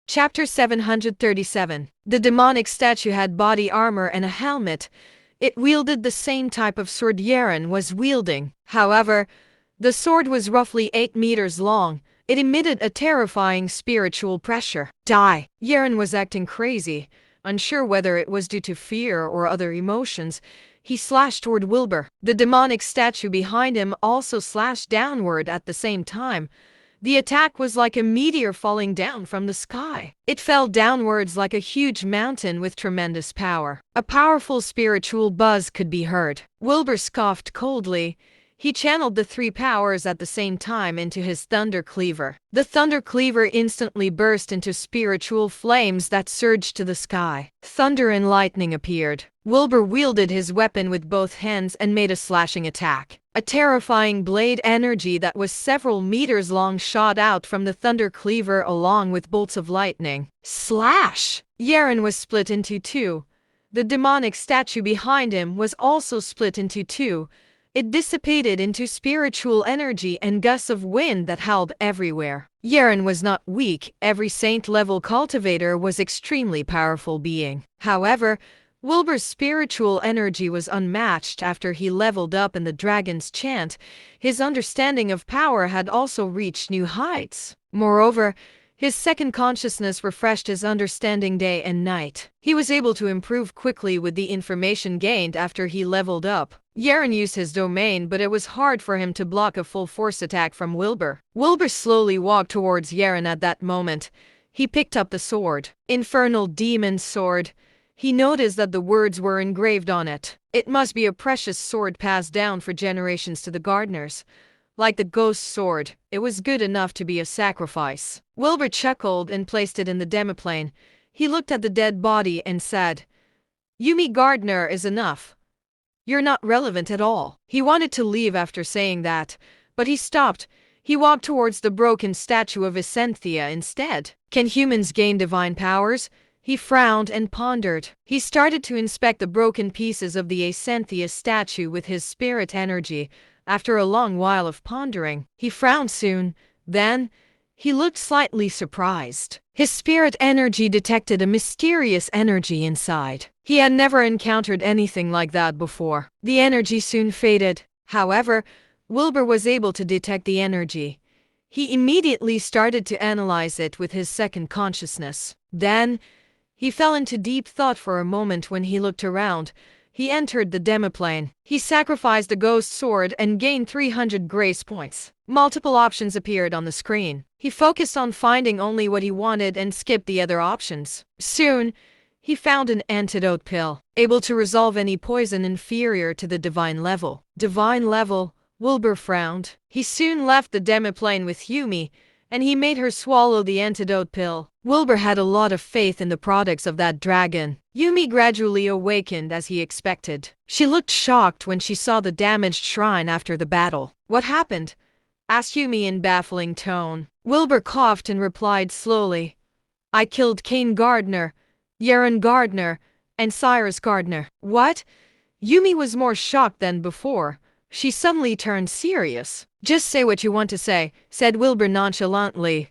Chapter 737. The demonic statue had body armor and a helmet. It wielded the same type of sword Yeren was wielding. However, the sword was roughly 8 meters long. It emitted a terrifying spiritual pressure. Die! Yeren was acting crazy. Unsure whether it was due to fear or other emotions, he slashed toward Wilbur. The demonic statue behind him also slashed downward at the same time. The attack was like a meteor falling down from the sky. It fell downwards like a huge mountain with tremendous power. A powerful spiritual buzz could be heard. Wilbur scoffed coldly. He channeled the 3 powers at the same time into his Thunder Cleaver. The Thunder Cleaver instantly burst into spiritual flames that surged to the sky. Thunder and lightning appeared. Wilbur wielded his weapon with both hands and made a slashing attack. A terrifying blade energy that was several meters long shot out from the Thunder Cleaver along with bolts of lightning. Slash! Yeren was split into 2. The demonic statue behind him was also split into 2. It dissipated into spiritual energy and gusts of wind that howled everywhere. Yeren was not weak. Every saint-level cultivator was extremely powerful being. However, Wilbur's spiritual energy was unmatched after he leveled up in the dragon's chant. His understanding of power had also reached new heights. Moreover, his second consciousness refreshed his understanding day and night. He was able to improve quickly with the information gained after he leveled up. Yeren used his domain, but it was hard for him to block a full-force attack from Wilbur. Wilbur slowly walked towards Yeren at that moment. He picked up the sword. Infernal Demon Sword. He noticed that the words were engraved on it. It must be a precious sword passed down for generations to the gardeners. Like the ghost sword, it was good enough to be a sacrifice. Wilbur chuckled and placed it in the demiplane. He looked at the dead body and said, "Yumi Gardner is enough. You're not relevant at all." He wanted to leave after saying that, but he stopped. He walked towards the broken statue of Essenthia instead. Can humans gain divine powers? He frowned and pondered. He started to inspect the broken pieces of the Essenthia statue with his spirit energy. After a long while of pondering, he frowned soon. Then, he looked slightly surprised. His spirit energy detected a mysterious energy inside. He had never encountered anything like that before. The energy soon faded. However, Wilbur was able to detect the energy. He immediately started to analyze it with his second consciousness. Then, he fell into deep thought for a moment when he looked around. He entered the demiplane. He sacrificed the ghost sword and gained 300 grace points. Multiple options appeared on the screen. He focused on finding only what he wanted and skipped the other options. Soon, he found an antidote pill, able to resolve any poison inferior to the divine level. Divine level? Wilbur frowned. He soon left the demiplane with Yumi, and he made her swallow the antidote pill. Wilbur had a lot of faith in the products of that dragon. Yumi gradually awakened as he expected. She looked shocked when she saw the damaged shrine after the battle. "What happened?" asked Yumi in baffling tone. Wilbur coughed and replied slowly, "I killed Kane Gardner, Yeren Gardner, and Cyrus Gardner." "What?" Yumi was more shocked than before. She suddenly turned serious. "Just say what you want to say," said Wilbur nonchalantly.